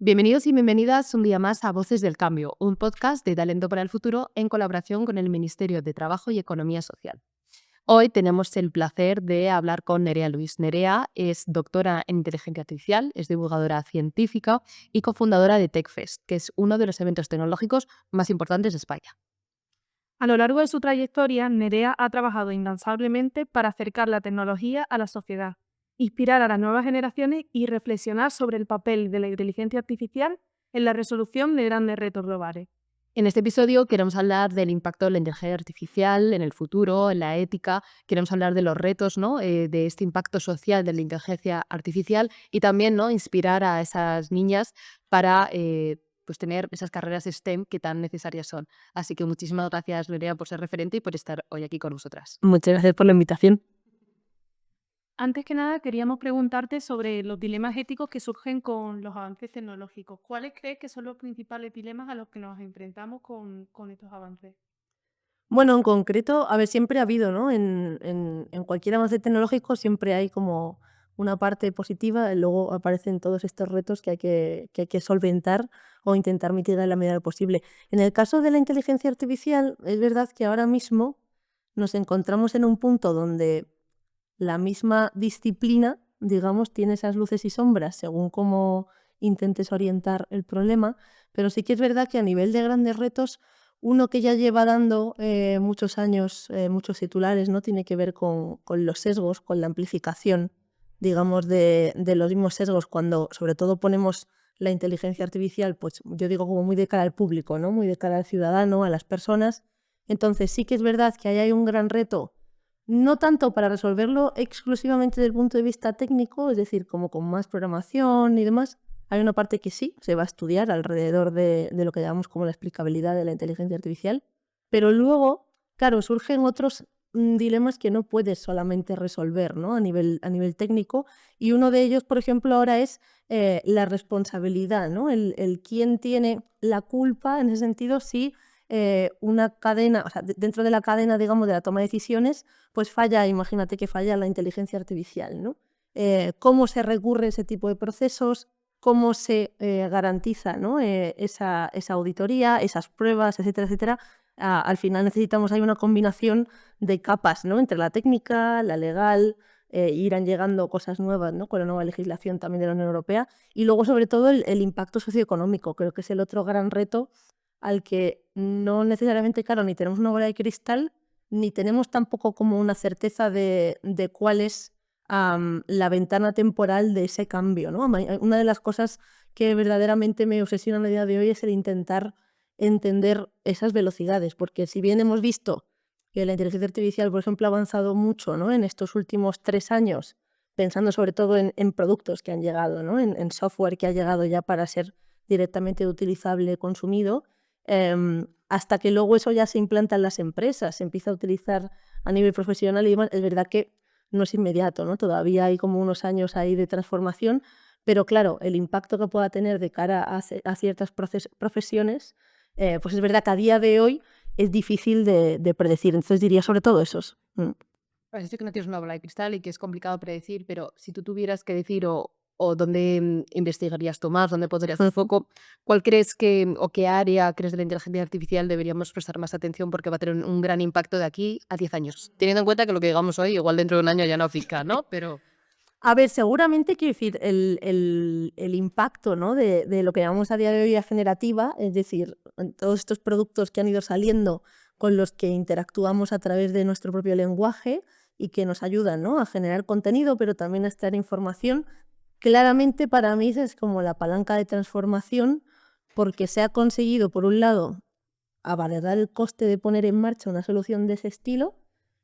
Bienvenidos y bienvenidas un día más a Voces del Cambio, un podcast de Talento para el Futuro en colaboración con el Ministerio de Trabajo y Economía Social. Hoy tenemos el placer de hablar con Nerea Luis. Nerea es doctora en inteligencia artificial, es divulgadora científica y cofundadora de TechFest, que es uno de los eventos tecnológicos más importantes de España. A lo largo de su trayectoria, Nerea ha trabajado incansablemente para acercar la tecnología a la sociedad, inspirar a las nuevas generaciones y reflexionar sobre el papel de la inteligencia artificial en la resolución de grandes retos globales. En este episodio queremos hablar del impacto de la inteligencia artificial en el futuro, en la ética, queremos hablar de los retos, ¿no? De este impacto social de la inteligencia artificial y también, ¿no?, inspirar a esas niñas para pues tener esas carreras STEM que tan necesarias son. Así que muchísimas gracias, Nerea, por ser referente y por estar hoy aquí con nosotras. Muchas gracias por la invitación. Antes que nada, queríamos preguntarte sobre los dilemas éticos que surgen con los avances tecnológicos. ¿Cuáles crees que son los principales dilemas a los que nos enfrentamos con estos avances? Bueno, en concreto, a ver, siempre ha habido, ¿no? En cualquier avance tecnológico siempre hay como una parte positiva y luego aparecen todos estos retos que hay que solventar o intentar mitigar en la medida de lo posible. En el caso de la inteligencia artificial, es verdad que ahora mismo nos encontramos en un punto donde la misma disciplina, digamos, tiene esas luces y sombras según cómo intentes orientar el problema, pero sí que es verdad que a nivel de grandes retos, uno que ya lleva dando muchos años, muchos titulares, ¿no? Tiene que ver con los sesgos, con la amplificación, digamos, de los mismos sesgos, cuando sobre todo ponemos la inteligencia artificial, pues yo digo como muy de cara al público, ¿no? Muy de cara al ciudadano, a las personas. Entonces sí que es verdad que ahí hay un gran reto, no tanto para resolverlo exclusivamente desde el punto de vista técnico, es decir, como con más programación y demás. Hay una parte que sí se va a estudiar alrededor de lo que llamamos como la explicabilidad de la inteligencia artificial, pero luego, claro, surgen otros dilemas que no puedes solamente resolver, ¿no? A nivel técnico, y uno de ellos, por ejemplo, ahora es la responsabilidad, ¿no? El quién tiene la culpa en ese sentido si una cadena, o sea, dentro de la cadena, digamos, de la toma de decisiones, pues falla, imagínate que falla la inteligencia artificial, ¿no? ¿Cómo se recurre a ese tipo de procesos? ¿Cómo se garantiza, ¿no? esa auditoría, esas pruebas, etcétera, etcétera? Al final necesitamos ahí una combinación de capas, ¿no? Entre la técnica, la legal, irán llegando cosas nuevas, ¿no? Con la nueva legislación también de la Unión Europea, y luego sobre todo el impacto socioeconómico, creo que es el otro gran reto al que no necesariamente, claro, ni tenemos una bola de cristal, ni tenemos tampoco como una certeza de cuál es la ventana temporal de ese cambio, ¿no? Una de las cosas que verdaderamente me obsesiona a día de hoy es el intentar entender esas velocidades, porque si bien hemos visto que la inteligencia artificial, por ejemplo, ha avanzado mucho, ¿no? En estos últimos 3 años, pensando sobre todo en productos que han llegado, ¿no? En software que ha llegado ya para ser directamente utilizable, consumido, hasta que luego eso ya se implanta en las empresas, se empieza a utilizar a nivel profesional y demás. Es verdad que no es inmediato, ¿no? Todavía hay como unos años ahí de transformación, pero claro, el impacto que pueda tener de cara a ciertas profesiones, pues es verdad que a día de hoy es difícil de predecir. Entonces diría sobre todo esos. Has dicho que no tienes una bola de cristal y que es complicado predecir, pero si tú tuvieras que decir o dónde investigarías tú más, dónde podrías hacer foco, ¿cuál crees que o qué área crees de la inteligencia artificial deberíamos prestar más atención porque va a tener un gran impacto de aquí a 10 años? Teniendo en cuenta que lo que digamos hoy, igual dentro de un año ya no aplica, ¿no? Pero A ver, seguramente, quiero decir, el impacto, ¿no? de lo que llamamos a día de hoy a generativa, es decir, en todos estos productos que han ido saliendo con los que interactuamos a través de nuestro propio lenguaje y que nos ayudan, ¿no? A generar contenido, pero también a extraer información, claramente para mí es como la palanca de transformación, porque se ha conseguido, por un lado, abaratar el coste de poner en marcha una solución de ese estilo,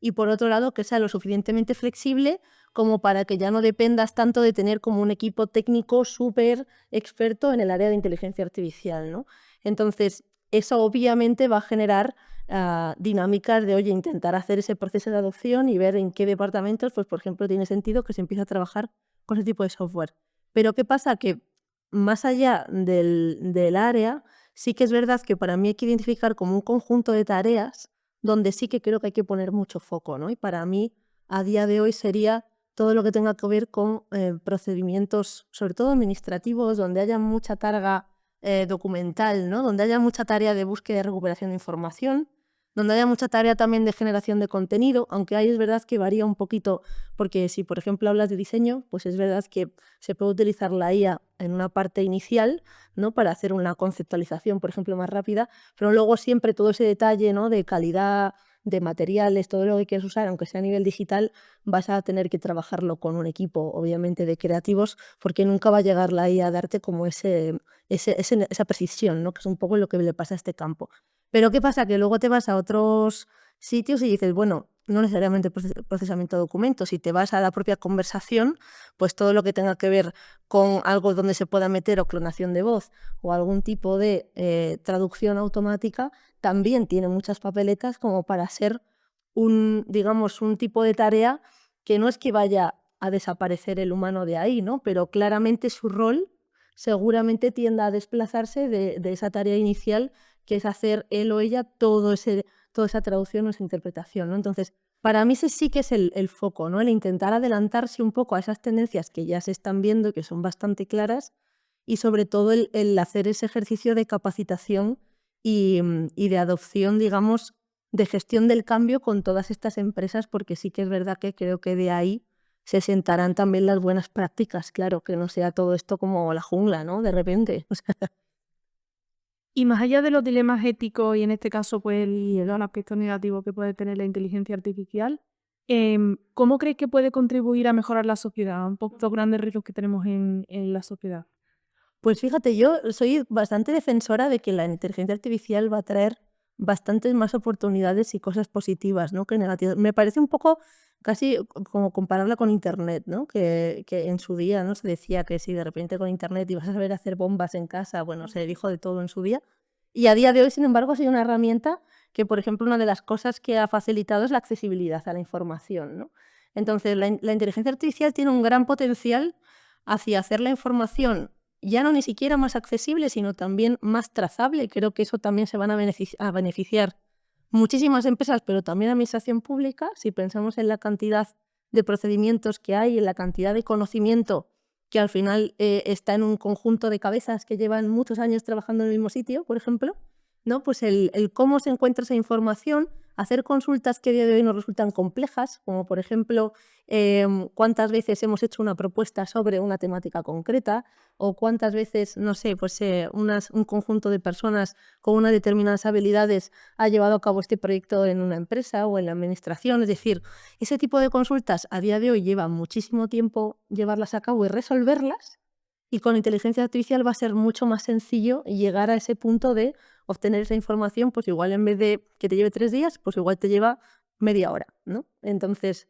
y por otro lado que sea lo suficientemente flexible como para que ya no dependas tanto de tener como un equipo técnico súper experto en el área de inteligencia artificial, ¿no? Entonces, eso obviamente va a generar dinámicas de, oye, intentar hacer ese proceso de adopción y ver en qué departamentos, pues por ejemplo, tiene sentido que se empiece a trabajar con ese tipo de software. Pero ¿qué pasa? Que más allá del área, sí que es verdad que para mí hay que identificar como un conjunto de tareas donde sí que creo que hay que poner mucho foco, ¿no? Y para mí, a día de hoy, sería todo lo que tenga que ver con procedimientos, sobre todo administrativos, donde haya mucha carga documental, ¿no? Donde haya mucha tarea de búsqueda y recuperación de información, donde haya mucha tarea también de generación de contenido, aunque ahí es verdad que varía un poquito, porque si por ejemplo hablas de diseño, pues es verdad que se puede utilizar la IA en una parte inicial, ¿no? Para hacer una conceptualización, por ejemplo, más rápida, pero luego siempre todo ese detalle, ¿no? De calidad, de materiales, todo lo que quieres usar, aunque sea a nivel digital, vas a tener que trabajarlo con un equipo, obviamente, de creativos, porque nunca va a llegar la IA a darte como esa precisión, ¿no? Que es un poco lo que le pasa a este campo. Pero ¿qué pasa? Que luego te vas a otros sitios y dices, bueno, no necesariamente procesamiento de documentos, si te vas a la propia conversación, pues todo lo que tenga que ver con algo donde se pueda meter o clonación de voz o algún tipo de traducción automática, también tiene muchas papeletas como para ser digamos, un tipo de tarea que no es que vaya a desaparecer el humano de ahí, ¿no? Pero claramente su rol seguramente tienda a desplazarse de esa tarea inicial, que es hacer él o ella toda esa traducción o esa interpretación, ¿no? Entonces, para mí ese sí que es el foco, ¿no? El intentar adelantarse un poco a esas tendencias que ya se están viendo y que son bastante claras, y sobre todo el hacer ese ejercicio de capacitación y de adopción, digamos, de gestión del cambio con todas estas empresas, porque sí que es verdad que creo que de ahí se sentarán también las buenas prácticas, claro, que no sea todo esto como la jungla, ¿no? De repente. O sea, Y más allá de los dilemas éticos y en este caso pues el aspecto negativo que puede tener la inteligencia artificial, ¿cómo crees que puede contribuir a mejorar la sociedad? Un poco los grandes retos que tenemos en la sociedad. pues fíjate, yo soy bastante defensora de que la inteligencia artificial va a traer bastantes más oportunidades y cosas positivas, ¿no? Que negativas. Me parece un poco casi como compararla con Internet, ¿no? Que en su día, ¿no? Se decía que si de repente con Internet ibas a saber hacer bombas en casa, bueno, se dijo de todo en su día. Y a día de hoy, sin embargo, ha sido una herramienta que, por ejemplo, una de las cosas que ha facilitado es la accesibilidad a la información, ¿no? Entonces, la inteligencia artificial tiene un gran potencial hacia hacer la información ya no ni siquiera más accesible, sino también más trazable. Creo que eso también se van a beneficiar muchísimas empresas, pero también la administración pública, si pensamos en la cantidad de procedimientos que hay, en la cantidad de conocimiento que al final está en un conjunto de cabezas que llevan muchos años trabajando en el mismo sitio, por ejemplo, ¿no? Pues el cómo se encuentra esa información, hacer consultas que a día de hoy nos resultan complejas, como por ejemplo cuántas veces hemos hecho una propuesta sobre una temática concreta o cuántas veces, no sé, pues un conjunto de personas con unas determinadas habilidades ha llevado a cabo este proyecto en una empresa o en la administración. Es decir, ese tipo de consultas a día de hoy lleva muchísimo tiempo llevarlas a cabo y resolverlas, y con inteligencia artificial va a ser mucho más sencillo llegar a ese punto de obtener esa información, pues igual en vez de que te lleve 3 días, pues igual te lleva media hora, ¿no? Entonces,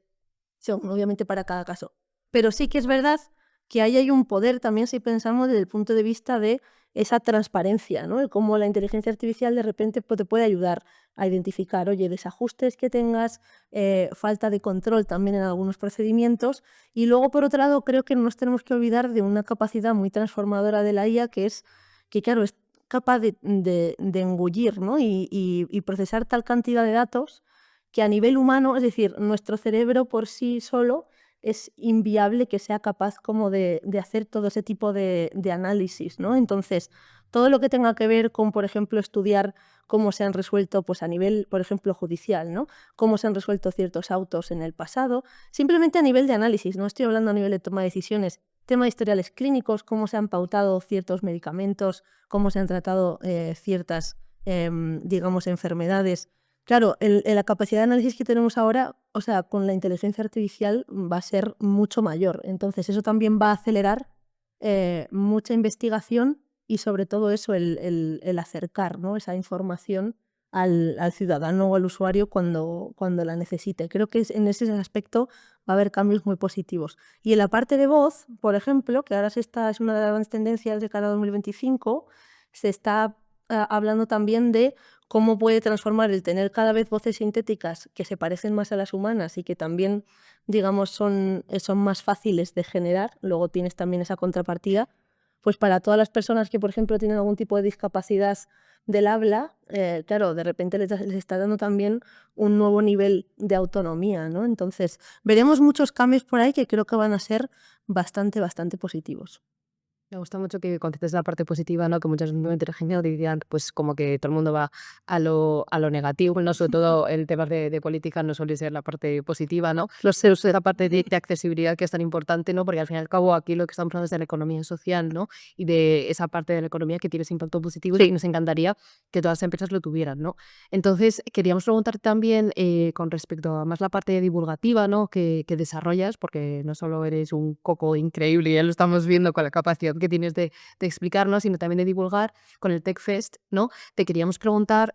son obviamente para cada caso. Pero sí que es verdad que ahí hay un poder también si pensamos desde el punto de vista de esa transparencia, ¿no? El cómo la inteligencia artificial de repente te puede ayudar a identificar, oye, desajustes que tengas, falta de control también en algunos procedimientos. Y luego, por otro lado, creo que no nos tenemos que olvidar de una capacidad muy transformadora de la IA, que es que, claro, es capaz de engullir, ¿no? y procesar tal cantidad de datos que a nivel humano, es decir, nuestro cerebro por sí solo es inviable que sea capaz como de hacer todo ese tipo de análisis, ¿no? Entonces, todo lo que tenga que ver con, por ejemplo, estudiar cómo se han resuelto, pues a nivel, por ejemplo, judicial, ¿no? Cómo se han resuelto ciertos autos en el pasado, simplemente a nivel de análisis, no estoy hablando a nivel de toma de decisiones, tema de historiales clínicos, cómo se han pautado ciertos medicamentos, cómo se han tratado ciertas, digamos, enfermedades. Claro, la capacidad de análisis que tenemos ahora, o sea, con la inteligencia artificial va a ser mucho mayor. Entonces, eso también va a acelerar mucha investigación y sobre todo eso, el acercar, ¿no? Esa información al ciudadano o al usuario cuando la necesite. Creo que en ese aspecto va a haber cambios muy positivos. Y en la parte de voz, por ejemplo, que ahora es una de las grandes tendencias de cara a 2025, se está hablando también de cómo puede transformar el tener cada vez voces sintéticas que se parecen más a las humanas y que también, digamos, son más fáciles de generar. Luego tienes también esa contrapartida, pues para todas las personas que, por ejemplo, tienen algún tipo de discapacidad del habla, claro, de repente les está dando también un nuevo nivel de autonomía, ¿no? Entonces, veremos muchos cambios por ahí que creo que van a ser bastante, bastante positivos. Me gusta mucho que contestes la parte positiva, ¿no? Que muchas no inteligencia dirían, pues como que todo el mundo va a lo negativo, ¿no? Sobre todo el tema de política no suele ser la parte positiva, ¿no? Los CEOs de la parte de accesibilidad que es tan importante, ¿no? Porque al fin y al cabo aquí lo que estamos hablando es de la economía social, ¿no? Y de esa parte de la economía que tiene ese impacto positivo y nos encantaría que todas las empresas lo tuvieran, ¿no? Entonces, queríamos preguntar también con respecto a más la parte divulgativa, ¿no? Que desarrollas, porque no solo eres un coco increíble, ya lo estamos viendo con la capacidad que tienes de explicarnos, sino también de divulgar con el TechFest, ¿no? Te queríamos preguntar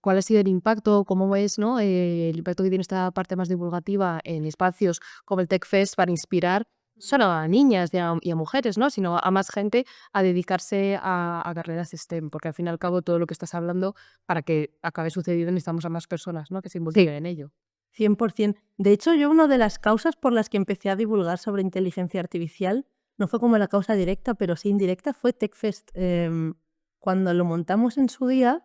cuál ha sido el impacto, cómo ves, ¿no? El impacto que tiene esta parte más divulgativa en espacios como el TechFest para inspirar solo a niñas y a mujeres, ¿no? Sino a más gente a dedicarse a carreras STEM, porque al fin y al cabo todo lo que estás hablando, para que acabe sucediendo necesitamos a más personas, ¿no? Que se involucren en ello. 100%. De hecho, yo una de las causas por las que empecé a divulgar sobre inteligencia artificial, no fue como la causa directa, pero sí indirecta, fue TechFest. Cuando lo montamos en su día,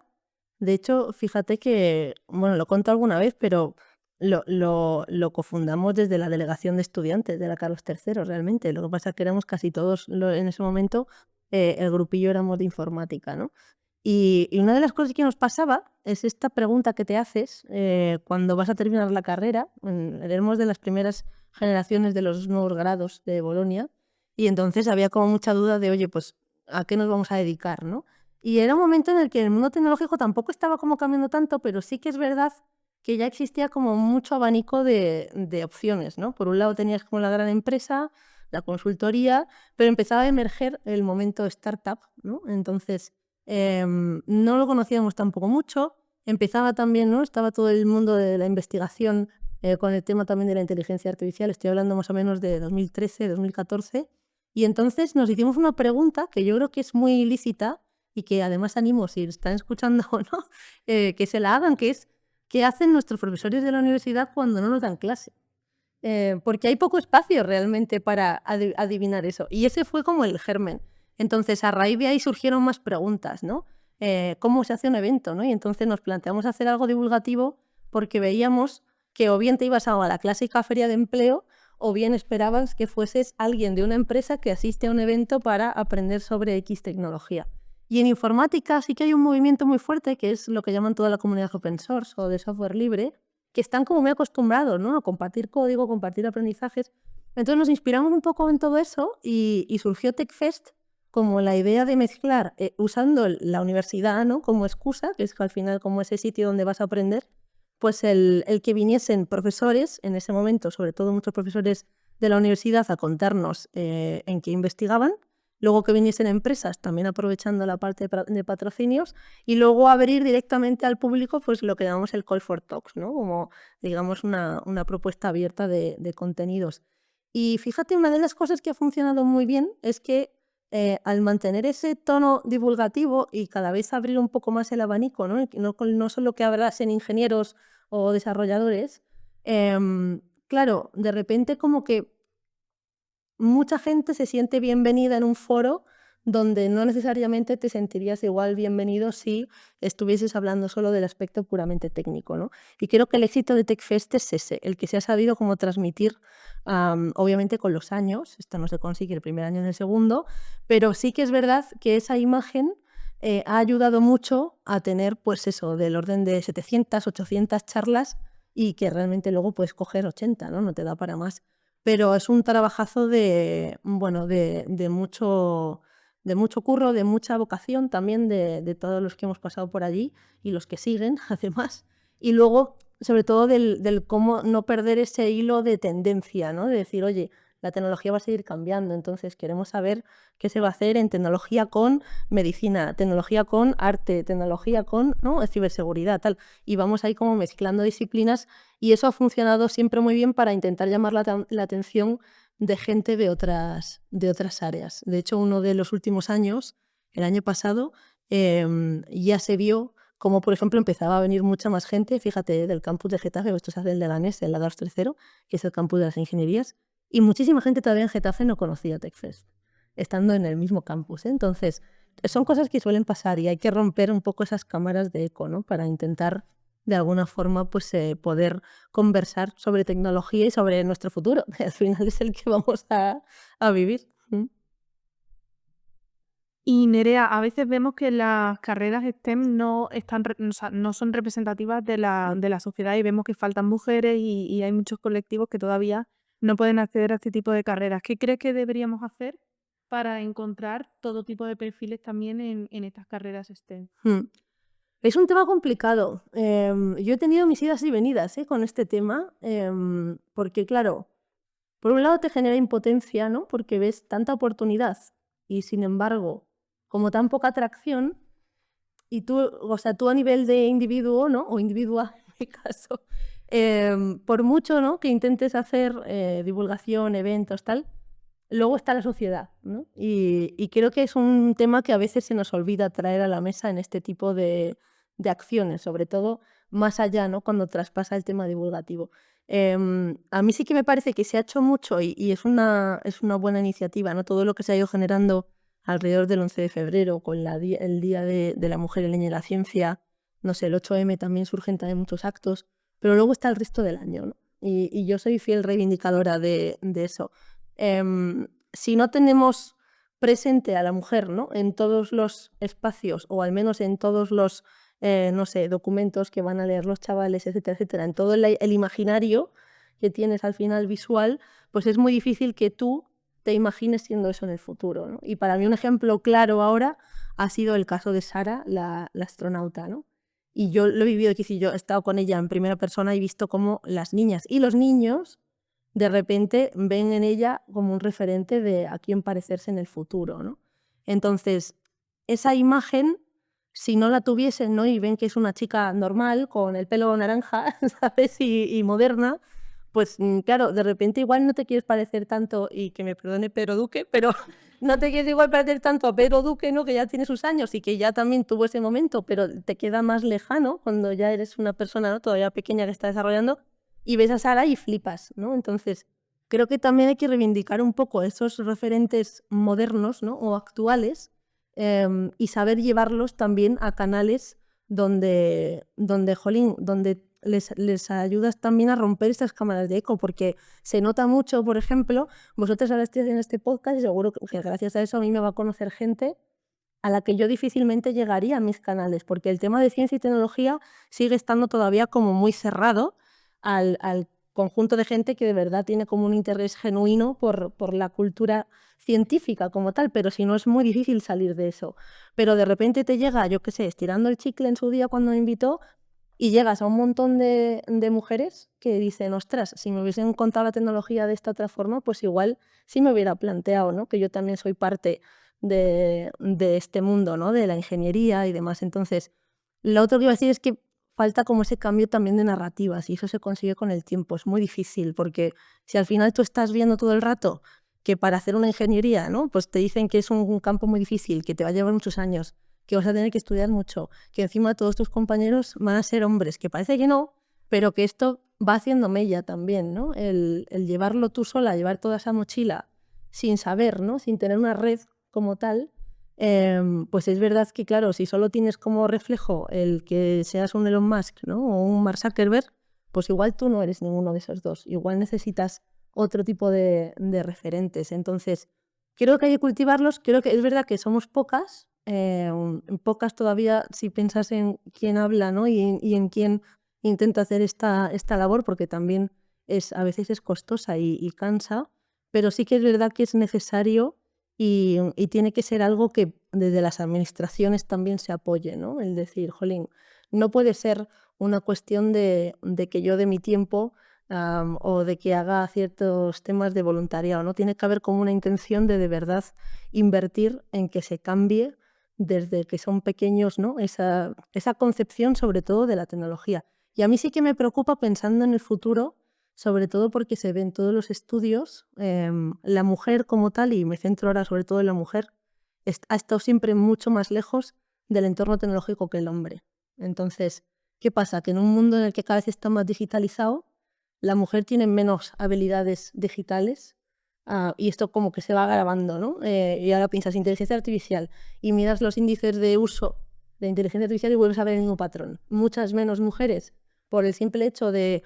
de hecho, fíjate que, bueno, lo conté alguna vez, pero lo cofundamos desde la delegación de estudiantes de la Carlos III, realmente. Lo que pasa es que éramos casi todos en ese momento, el grupillo éramos de informática, ¿no? Y una de las cosas que nos pasaba es esta pregunta que te haces cuando vas a terminar la carrera. Éramos de las primeras generaciones de los nuevos grados de Bolonia y entonces había como mucha duda de, oye, pues, ¿a qué nos vamos a dedicar, no? Y era un momento en el que el mundo tecnológico tampoco estaba como cambiando tanto, pero sí que es verdad que ya existía como mucho abanico de opciones, ¿no? Por un lado tenías como la gran empresa, la consultoría, pero empezaba a emerger el momento startup, ¿no? Entonces, no lo conocíamos tampoco mucho. Empezaba también, ¿no? Estaba todo el mundo de la investigación con el tema también de la inteligencia artificial. Estoy hablando más o menos de 2013, 2014. Y entonces nos hicimos una pregunta que yo creo que es muy lícita y que además animo, si están escuchando o no, que se la hagan, que es ¿qué hacen nuestros profesores de la universidad cuando no nos dan clase? Porque hay poco espacio realmente para adivinar eso. Y ese fue como el germen. Entonces, a raíz de ahí surgieron más preguntas, ¿no? ¿Cómo se hace un evento, ¿no? Y entonces nos planteamos hacer algo divulgativo porque veíamos que o bien te ibas a la clásica feria de empleo o bien esperabas que fueses alguien de una empresa que asiste a un evento para aprender sobre X tecnología. Y en informática sí que hay un movimiento muy fuerte, que es lo que llaman toda la comunidad open source o de software libre, que están como muy acostumbrados, ¿no? A compartir código, compartir aprendizajes. Entonces nos inspiramos un poco en todo eso y surgió TechFest como la idea de mezclar, usando la universidad, ¿no? Como excusa, que es al final como ese sitio donde vas a aprender, pues el que viniesen profesores, en ese momento, sobre todo muchos profesores de la universidad, a contarnos en qué investigaban, luego que viniesen empresas, también aprovechando la parte de patrocinios, y luego abrir directamente al público pues lo que llamamos el Call for Talks, ¿no? Como, digamos, una propuesta abierta de contenidos. Y fíjate, una de las cosas que ha funcionado muy bien es que al mantener ese tono divulgativo y cada vez abrir un poco más el abanico, ¿no? No solo que hablasen ingenieros o desarrolladores, claro, de repente como que mucha gente se siente bienvenida en un foro donde no necesariamente te sentirías igual bienvenido si estuvieses hablando solo del aspecto puramente técnico, ¿no? Y creo que el éxito de TechFest es ese, el que se ha sabido cómo transmitir, obviamente con los años, esto no se consigue el primer año ni el segundo, pero sí que es verdad que esa imagen ha ayudado mucho a tener, pues eso, del orden de 700, 800 charlas y que realmente luego puedes coger 80, ¿no? No te da para más. Pero es un trabajazo bueno, de mucho curro, de mucha vocación también de todos los que hemos pasado por allí y los que siguen, además. Y luego, sobre todo, del cómo no perder ese hilo de tendencia, ¿no? De decir, oye, la tecnología va a seguir cambiando, entonces queremos saber qué se va a hacer en tecnología con medicina, tecnología con arte, tecnología con, ¿no? Ciberseguridad, tal. Y vamos ahí como mezclando disciplinas y eso ha funcionado siempre muy bien para intentar llamar la atención de gente de otras áreas. De hecho, uno de los últimos años, el año pasado, ya se vio como, por ejemplo, empezaba a venir mucha más gente, fíjate, del campus de Getafe, esto se hace el de Leganés, el Lagars III, que es el campus de las ingenierías, y muchísima gente todavía en Getafe no conocía TechFest. estando en el mismo campus, ¿eh? Entonces, son cosas que suelen pasar y hay que romper un poco esas cámaras de eco, ¿no? Para intentar, de alguna forma, pues poder conversar sobre tecnología y sobre nuestro futuro, que al final es el que vamos a vivir. Y Nerea, a veces vemos que las carreras STEM no están, o sea, no son representativas de la sociedad y vemos que faltan mujeres y hay muchos colectivos que todavía no pueden acceder a este tipo de carreras. ¿Qué crees que deberíamos hacer para encontrar todo tipo de perfiles también en estas carreras STEM? Mm. Es un tema complicado. Yo he tenido mis idas y venidas, con este tema, porque claro, por un lado te genera impotencia, ¿no? Porque ves tanta oportunidad y sin embargo, como tan poca atracción, y tú, o sea, tú a nivel de individuo, ¿no? O individua, en mi caso, por mucho, ¿no? que intentes hacer divulgación, eventos, tal, luego está la sociedad, ¿no? Y creo que es un tema que a veces se nos olvida traer a la mesa en este tipo de acciones, sobre todo más allá, ¿no? Cuando traspasa el tema divulgativo. A mí sí que me parece que se ha hecho mucho y es una buena iniciativa, ¿no? Todo lo que se ha ido generando alrededor del 11 de febrero, con el Día de la Mujer, el Niño y la Ciencia, no sé, el 8M también surgen también muchos actos, pero luego está el resto del año, ¿no? Y yo soy fiel reivindicadora de eso. Si no tenemos presente a la mujer, ¿no? en todos los espacios, o al menos en todos los, no sé, documentos que van a leer los chavales, etcétera, etcétera, en todo el imaginario que tienes al final visual, pues es muy difícil que tú te imagines siendo eso en el futuro, ¿no? Y para mí un ejemplo claro ahora ha sido el caso de Sara, la astronauta, ¿no? Y yo lo he vivido, que si yo he estado con ella en primera persona y he visto cómo las niñas y los niños de repente ven en ella como un referente de a quién parecerse en el futuro, ¿no? Entonces, esa imagen, si no la tuviesen, ¿no? y ven que es una chica normal, con el pelo naranja, ¿sabes? Y moderna, pues claro, de repente igual no te quieres parecer tanto, y que me perdone Pedro Duque, pero no te quieres igual parecer tanto a Pedro Duque, ¿no? que ya tiene sus años y que ya también tuvo ese momento, pero te queda más lejano cuando ya eres una persona, ¿no? todavía pequeña, que está desarrollando, y ves a Sara y flipas, ¿no? Entonces, creo que también hay que reivindicar un poco esos referentes modernos, ¿no? o actuales, y saber llevarlos también a canales jolín, donde les ayudas también a romper estas cámaras de eco, porque se nota mucho, por ejemplo, vosotros ahora estáis en este podcast y seguro que gracias a eso a mí me va a conocer gente a la que yo difícilmente llegaría a mis canales, porque el tema de ciencia y tecnología sigue estando todavía como muy cerrado al conjunto de gente que de verdad tiene como un interés genuino por la cultura científica como tal, pero si no es muy difícil salir de eso. Pero de repente te llega, yo qué sé, estirando el chicle en su día cuando me invitó, y llegas a un montón de mujeres que dicen, ostras, si me hubiesen contado la tecnología de esta otra forma, pues igual sí me hubiera planteado, ¿no? que yo también soy parte de este mundo, ¿no? de la ingeniería y demás. Entonces, lo otro que iba a decir es que falta como ese cambio también de narrativas, y eso se consigue con el tiempo. Es muy difícil, porque si al final tú estás viendo todo el rato que para hacer una ingeniería, ¿no? pues te dicen que es un campo muy difícil, que te va a llevar muchos años, que vas a tener que estudiar mucho, que encima todos tus compañeros van a ser hombres, que parece que no, pero que esto va haciendo mella también, ¿no? El llevarlo tú sola, llevar toda esa mochila sin saber, ¿no? sin tener una red como tal, pues es verdad que, claro, si solo tienes como reflejo el que seas un Elon Musk, ¿no? o un Mark Zuckerberg, pues igual tú no eres ninguno de esos dos. Igual necesitas otro tipo de referentes. Entonces, creo que hay que cultivarlos. Creo que es verdad que somos pocas, pocas todavía si piensas en quién habla, ¿no? y en quién intenta hacer esta labor, porque también a veces es costosa y cansa, pero sí que es verdad que es necesario y tiene que ser algo que desde las administraciones también se apoye, ¿no? El decir, jolín, no puede ser una cuestión de que yo de mi tiempo o de que haga ciertos temas de voluntariado, ¿no? Tiene que haber como una intención de verdad invertir en que se cambie desde que son pequeños, ¿no? Esa concepción sobre todo de la tecnología. Y a mí sí que me preocupa pensando en el futuro, sobre todo porque se ven todos los estudios, la mujer como tal, y me centro ahora sobre todo en la mujer, ha estado siempre mucho más lejos del entorno tecnológico que el hombre. Entonces, ¿qué pasa? Que en un mundo en el que cada vez está más digitalizado, la mujer tiene menos habilidades digitales, y esto como que se va grabando, ¿no? Y ahora piensas inteligencia artificial y miras los índices de uso de inteligencia artificial y vuelves a ver el mismo patrón. Muchas menos mujeres por el simple hecho de,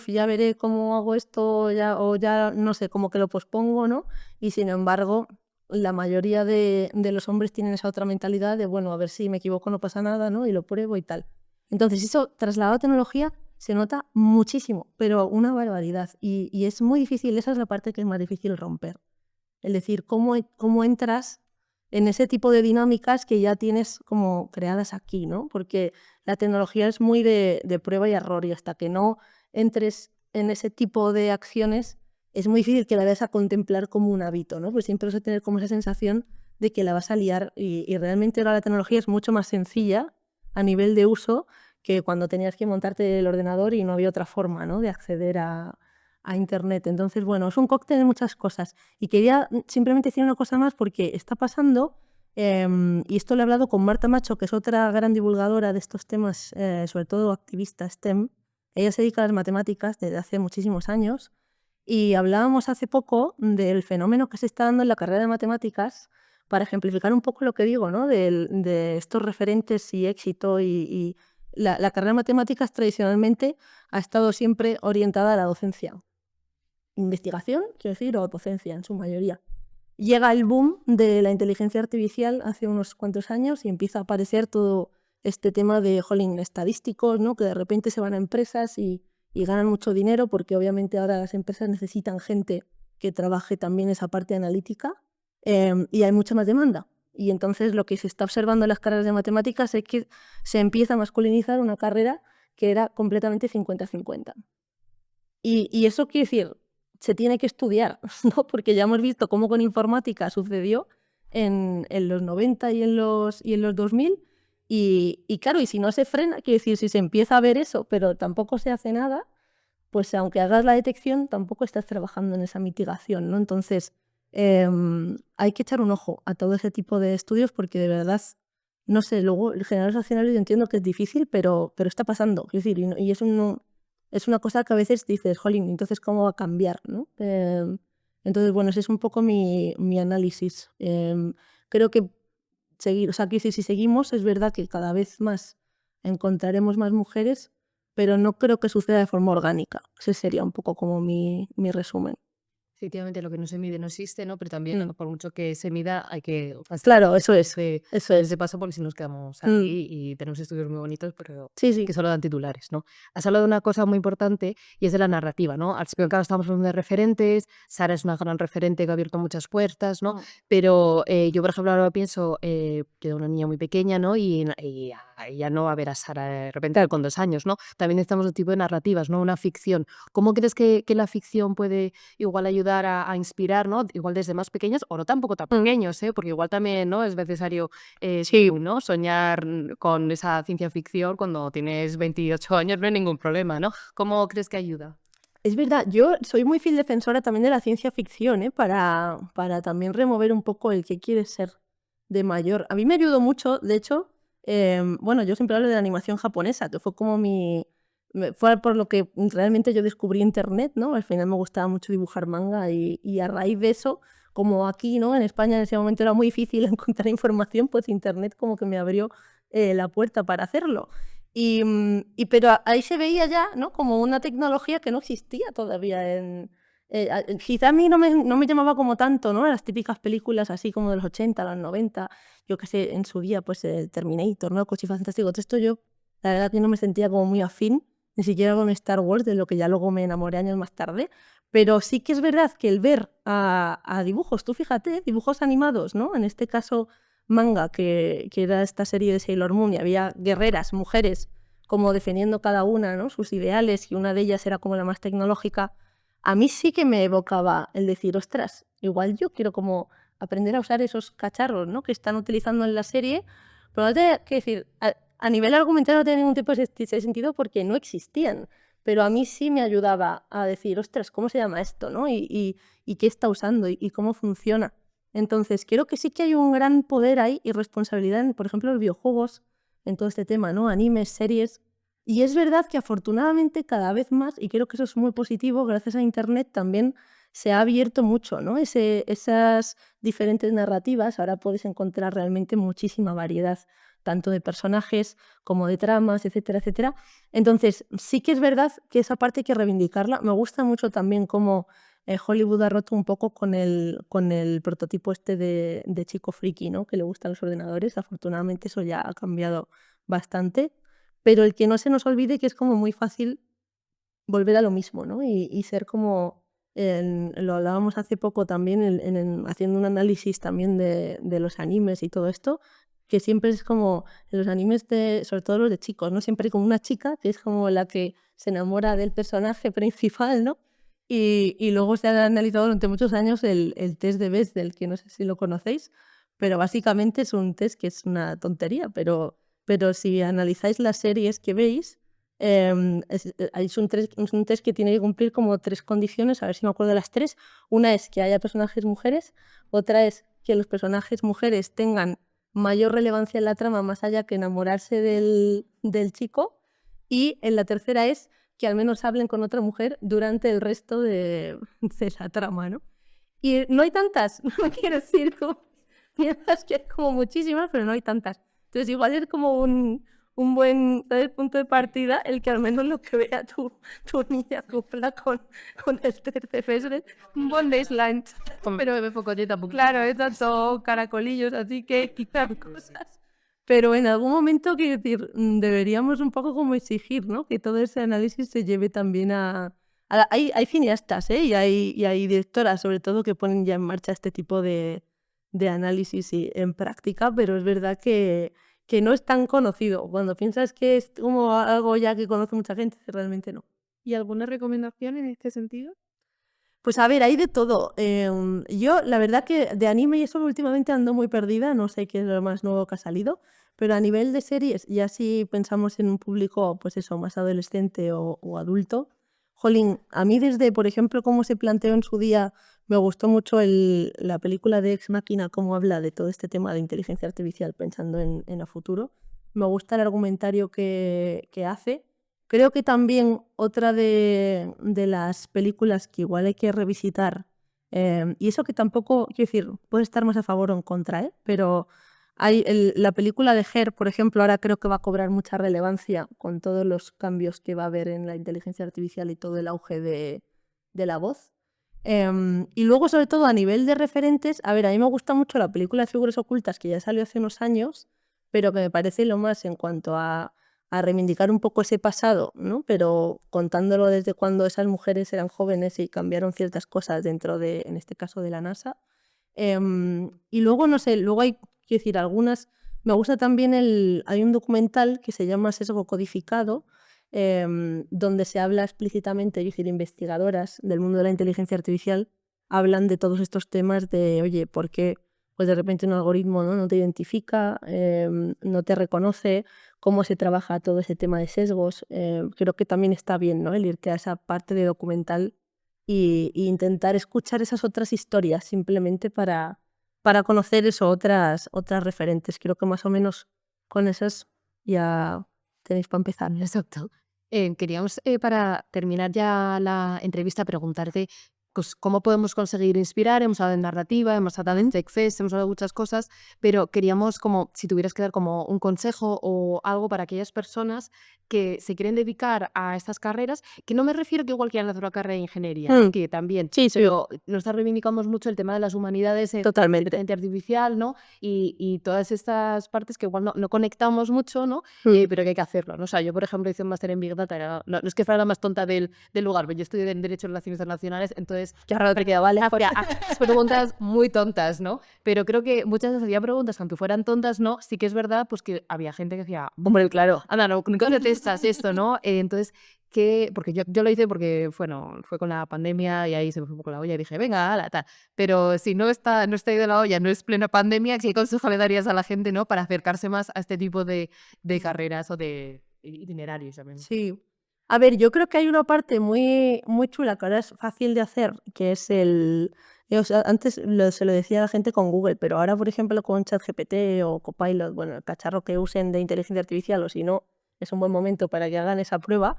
ya veré cómo hago esto o ya no sé, como que lo pospongo, ¿no? Y sin embargo, la mayoría de los hombres tienen esa otra mentalidad de, bueno, a ver si me equivoco, no pasa nada, ¿no? Y lo pruebo y tal. Entonces, eso trasladado a tecnología se nota muchísimo, pero una barbaridad. Y es muy difícil, esa es la parte que es más difícil romper. Es decir, cómo entras en ese tipo de dinámicas que ya tienes como creadas aquí, ¿no? Porque la tecnología es muy de prueba y error y hasta que no entres en ese tipo de acciones es muy difícil que la vayas a contemplar como un hábito, ¿no? Pues siempre vas a tener como esa sensación de que la vas a liar y realmente ahora la tecnología es mucho más sencilla a nivel de uso que cuando tenías que montarte el ordenador y no había otra forma, ¿no? De acceder a Internet. Entonces, bueno, es un cóctel de muchas cosas. Y quería simplemente decir una cosa más porque está pasando, y esto lo he hablado con Marta Macho, que es otra gran divulgadora de estos temas, sobre todo activista STEM. Ella se dedica a las matemáticas desde hace muchísimos años y hablábamos hace poco del fenómeno que se está dando en la carrera de matemáticas para ejemplificar un poco lo que digo, ¿no? De estos referentes y éxito y la carrera de matemáticas tradicionalmente ha estado siempre orientada a la docencia. Investigación, quiero decir, o docencia en su mayoría. Llega el boom de la inteligencia artificial hace unos cuantos años y empieza a aparecer todo este tema de estadísticos, ¿no? Que de repente se van a empresas y ganan mucho dinero porque obviamente ahora las empresas necesitan gente que trabaje también esa parte analítica, y hay mucha más demanda. Y entonces lo que se está observando en las carreras de matemáticas es que se empieza a masculinizar una carrera que era completamente 50-50. Y eso quiere decir, se tiene que estudiar, ¿no? Porque ya hemos visto cómo con informática sucedió en los 90 y en los 2000. Y claro, y si no se frena, quiere decir, si se empieza a ver eso, pero tampoco se hace nada, pues aunque hagas la detección, tampoco estás trabajando en esa mitigación, ¿no? Entonces, hay que echar un ojo a todo ese tipo de estudios porque de verdad, no sé, luego el generar los accionarios yo entiendo que es difícil, pero está pasando. Quiero decir, y eso no, es una cosa que a veces dices, jolín, entonces ¿cómo va a cambiar, no? Entonces, bueno, ese es un poco mi análisis. Creo que seguir, o sea, quiero decir, si seguimos, es verdad que cada vez más encontraremos más mujeres, pero no creo que suceda de forma orgánica. Ese sería un poco como mi resumen. Efectivamente, lo que no se mide no existe, ¿no? Pero también, Mm. por mucho que se mida, hay que Claro, eso es, ese, eso ese es. paso porque si nos quedamos Mm. aquí y tenemos estudios muy bonitos, pero Sí, sí. que solo dan titulares, ¿no? Has hablado de una cosa muy importante y es de la narrativa, ¿no? Al final, claro, estamos hablando de referentes, Sara es una gran referente que ha abierto muchas puertas, ¿no? Pero yo, por ejemplo, ahora pienso que era una niña muy pequeña, ¿no? Y ya no va a ver a Sara de repente con 2 años, ¿no? También necesitamos otro tipo de narrativas, ¿no? Una ficción. ¿Cómo crees que la ficción puede igual ayudar a inspirar, ¿no? Igual desde más pequeños o no tampoco tan pequeños, porque igual también, ¿no? Es necesario Sí. ¿no? Soñar con esa ciencia ficción cuando tienes 28 años no hay ningún problema, ¿no? ¿Cómo crees que ayuda? Es verdad, yo soy muy fiel defensora también de la ciencia ficción, para también remover un poco el que quieres ser de mayor. A mí me ayudó mucho, de hecho, bueno, yo siempre hablo de la animación japonesa, que fue como fue por lo que realmente yo descubrí Internet, ¿no? Al final me gustaba mucho dibujar manga y a raíz de eso, como aquí, ¿no? En España en ese momento era muy difícil encontrar información, pues Internet como que me abrió la puerta para hacerlo. Pero ahí se veía ya, ¿no? Como una tecnología que no existía todavía quizá a mí no me llamaba como tanto, ¿no? Las típicas películas así como de los 80, los 90, yo qué sé, en su día, pues Terminator, ¿no? Coche Fantástico, todo esto yo, la verdad que no me sentía como muy afín, ni siquiera con Star Wars, de lo que ya luego me enamoré años más tarde, pero sí que es verdad que el ver a dibujos, tú fíjate, dibujos animados, ¿no? En este caso manga, que era esta serie de Sailor Moon, y había guerreras, mujeres, como defendiendo cada una, ¿no? Sus ideales, y una de ellas era como la más tecnológica. A mí sí que me evocaba el decir, ostras, igual yo quiero como aprender a usar esos cacharros, ¿no? Que están utilizando en la serie, pero no tiene que decir, a nivel argumental no tiene ningún tipo de sentido porque no existían, pero a mí sí me ayudaba a decir, ostras, ¿cómo se llama esto, no? Y qué está usando y cómo funciona. Entonces, creo que sí que hay un gran poder ahí y responsabilidad en, por ejemplo, los videojuegos, en todo este tema, ¿no? Animes, series. Y es verdad que afortunadamente cada vez más, y creo que eso es muy positivo, gracias a Internet también se ha abierto mucho, ¿no? Esas diferentes narrativas, ahora puedes encontrar realmente muchísima variedad, tanto de personajes como de tramas, etcétera, etcétera. Entonces, sí que es verdad que esa parte hay que reivindicarla. Me gusta mucho también cómo Hollywood ha roto un poco con el prototipo este de chico friki, ¿no? Que le gustan los ordenadores. Afortunadamente eso ya ha cambiado bastante, pero el que no se nos olvide que es como muy fácil volver a lo mismo, ¿no? Y ser como, lo hablábamos hace poco también haciendo un análisis también de los animes y todo esto, que siempre es como en los animes, sobre todo los de chicos, ¿no? Siempre hay como una chica que es como la que se enamora del personaje principal, ¿no? Y luego se ha analizado durante muchos años el test de Bechdel, que no sé si lo conocéis, pero básicamente es un test que es una tontería, pero si analizáis las series que veis, es un test que tiene que cumplir como 3 condiciones, a ver si me acuerdo de las 3. Una es que haya personajes mujeres, otra es que los personajes mujeres tengan mayor relevancia en la trama, más allá que enamorarse del chico, y en la tercera es que al menos hablen con otra mujer durante el resto de la trama, ¿no? Y no hay tantas, no quiero decir, piensas que hay como muchísimas, pero no hay tantas. Entonces igual es como un buen, ¿sabes?, punto de partida el que al menos lo que vea tu niña cumpla con el test de Bechdel, un buen baseline. Pero me poco yo tampoco. Claro, estos son caracolillos, así que quitar cosas. Pero en algún momento, quiero decir, deberíamos un poco como exigir, ¿no? Que todo ese análisis se lleve también hay cineastas, ¿eh? Y hay directoras, sobre todo, que ponen ya en marcha este tipo de análisis en práctica, pero es verdad que no es tan conocido. Cuando piensas que es como algo ya que conoce mucha gente, realmente no. ¿Y alguna recomendación en este sentido? Pues a ver, hay de todo. Yo, la verdad que de anime y eso últimamente ando muy perdida, no sé qué es lo más nuevo que ha salido, pero a nivel de series, ya si pensamos en un público, pues eso, más adolescente o adulto, jolín, a mí desde, por ejemplo, cómo se planteó en su día, me gustó mucho la película de Ex Machina, cómo habla de todo este tema de inteligencia artificial pensando en el futuro. Me gusta el argumentario que hace. Creo que también otra de las películas que igual hay que revisitar, y eso que tampoco, quiero decir, puede estar más a favor o en contra, ¿eh? Pero la película de Her, por ejemplo, ahora creo que va a cobrar mucha relevancia con todos los cambios que va a haber en la inteligencia artificial y todo el auge de la voz. Y luego, sobre todo, a nivel de referentes, a ver, a mí me gusta mucho la película de Figuras Ocultas, que ya salió hace unos años, pero que me parece lo más en cuanto a reivindicar un poco ese pasado, ¿no? Pero contándolo desde cuando esas mujeres eran jóvenes y cambiaron ciertas cosas dentro de, en este caso, de la NASA. Y luego, no sé, luego hay, quiero decir, algunas... Me gusta también hay un documental que se llama Sesgo Codificado, donde se habla explícitamente, es decir, investigadoras del mundo de la inteligencia artificial hablan de todos estos temas de, oye, ¿por qué pues de repente un algoritmo no te identifica, no te reconoce? ¿Cómo se trabaja todo ese tema de sesgos? Creo que también está bien, ¿no?, el irte a esa parte de documental y intentar escuchar esas otras historias simplemente para conocer eso, otras referentes. Creo que más o menos con esas ya tenéis para empezar. Exacto. Queríamos, para terminar ya la entrevista, preguntarte pues, cómo podemos conseguir inspirar. Hemos hablado de narrativa, hemos hablado de TechFest, hemos hablado de muchas cosas, pero queríamos, como si tuvieras que dar como un consejo o algo para aquellas personas que se quieren dedicar a estas carreras, que no me refiero que igual quieran hacer una carrera de ingeniería, que también, Sí, pero nosotros reivindicamos mucho el tema de las humanidades, totalmente. inteligencia artificial, ¿no? Y todas estas partes que igual no conectamos mucho, ¿no? Pero que hay que hacerlo, ¿no? O sea, yo, por ejemplo, hice un máster en Big Data, no es que fuera la más tonta del lugar, pero yo estudié en Derecho y Relaciones Internacionales, entonces, claro, te queda, vale, ahora, preguntas muy tontas, ¿no? Pero creo que muchas veces había preguntas que aunque fueran tontas, ¿no? Sí que es verdad, pues que había gente que decía, hombre, claro, anda, no, nunca te testas esto, ¿no? Entonces, porque yo lo hice porque, bueno, fue con la pandemia y ahí se me fue un poco la olla y dije, venga, ala, tal. Pero si no está ahí de la olla, no es plena pandemia, ¿qué consejo le darías a la gente, ¿no?, para acercarse más a este tipo de carreras o de itinerarios también? Sí. A ver, yo creo que hay una parte muy, muy chula que ahora es fácil de hacer, que es o sea, antes se lo decía a la gente con Google, pero ahora, por ejemplo, con ChatGPT o Copilot, bueno, el cacharro que usen de inteligencia artificial, o si no, es un buen momento para que hagan esa prueba.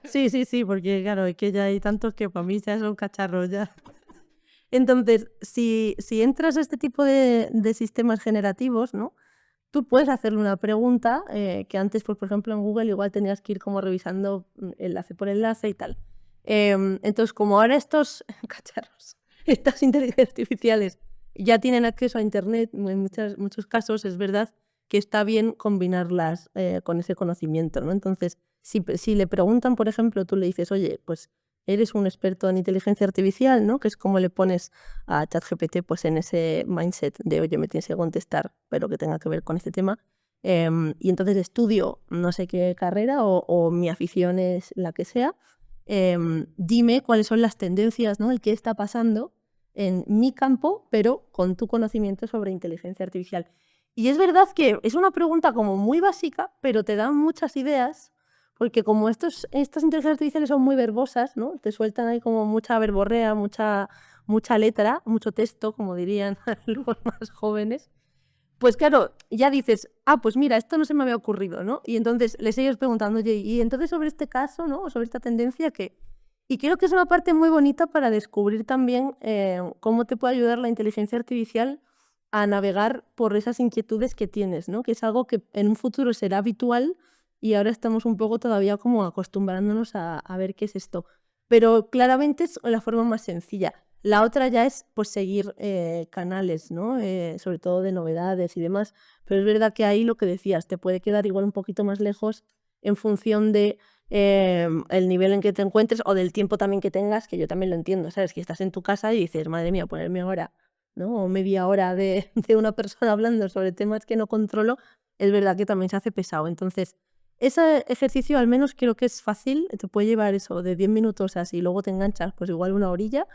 Sí, sí, sí, porque claro, es que ya hay tantos que para mí ya son cacharros ya. Entonces, si entras a este tipo de sistemas generativos, ¿no? Tú puedes hacerle una pregunta que antes, pues, por ejemplo, en Google igual tenías que ir como revisando enlace por enlace y tal. Entonces, como ahora estos cacharros, estas inteligencias artificiales ya tienen acceso a Internet, en muchos casos es verdad que está bien combinarlas con ese conocimiento, ¿no? Entonces, si le preguntan, por ejemplo, tú le dices, oye, pues eres un experto en inteligencia artificial, ¿no? Que es como le pones a ChatGPT pues en ese mindset de, oye, me tienes que contestar, pero que tenga que ver con este tema. Y entonces estudio no sé qué carrera o mi afición es la que sea. Dime cuáles son las tendencias, ¿no? El qué está pasando en mi campo, pero con tu conocimiento sobre inteligencia artificial. Y es verdad que es una pregunta como muy básica, pero te dan muchas ideas, porque como estas inteligencias artificiales son muy verbosas, ¿no? Te sueltan ahí como mucha verborrea, mucha letra, mucho texto, como dirían los más jóvenes. Pues claro, ya dices, pues mira, esto no se me había ocurrido, ¿no? Y entonces les sigues preguntando, oye, y entonces sobre este caso, ¿no? O sobre esta tendencia, ¿qué? Y creo que es una parte muy bonita para descubrir también cómo te puede ayudar la inteligencia artificial a navegar por esas inquietudes que tienes, ¿no? Que es algo que en un futuro será habitual y ahora estamos un poco todavía como acostumbrándonos a ver qué es esto. Pero claramente es la forma más sencilla. La otra ya es pues seguir canales, ¿no? Sobre todo de novedades y demás. Pero es verdad que ahí lo que decías, te puede quedar igual un poquito más lejos en función de el nivel en que te encuentres o del tiempo también que tengas, que yo también lo entiendo, ¿sabes? Que estás en tu casa y dices, madre mía, ponerme ahora, ¿no? O media hora de una persona hablando sobre temas que no controlo, es verdad que también se hace pesado. Entonces, ese ejercicio al menos creo que es fácil, te puede llevar eso de 10 minutos así, luego te enganchas pues igual una orilla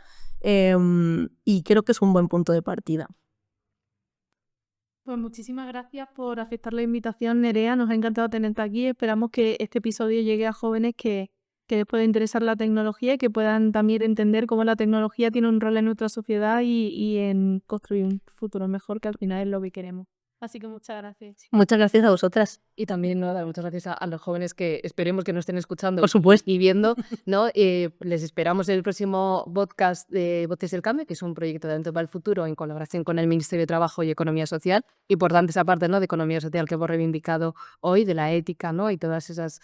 y creo que es un buen punto de partida. Pues muchísimas gracias por aceptar la invitación, Nerea. Nos ha encantado tenerte aquí. Esperamos que este episodio llegue a jóvenes que les pueda interesar la tecnología y que puedan también entender cómo la tecnología tiene un rol en nuestra sociedad y en construir un futuro mejor, que al final es lo que queremos. Así que muchas gracias. Muchas gracias a vosotras. Y también, ¿no? Dar muchas gracias a los jóvenes que esperemos que nos estén escuchando Por supuesto. y viendo, ¿no? Les esperamos en el próximo podcast de Voces del Cambio, que es un proyecto de Talento para el Futuro en colaboración con el Ministerio de Trabajo y Economía Social. Importante esa parte, ¿no? De economía social que hemos reivindicado hoy, de la ética, ¿no? Y todas esas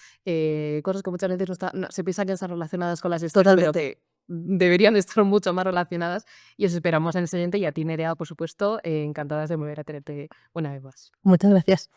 cosas que muchas veces se piensa que están relacionadas con las historias, pero que deberían estar mucho más relacionadas. Y os esperamos en el siguiente. Y a ti, Nerea, por supuesto, encantadas de volver a tenerte una vez más. Muchas gracias.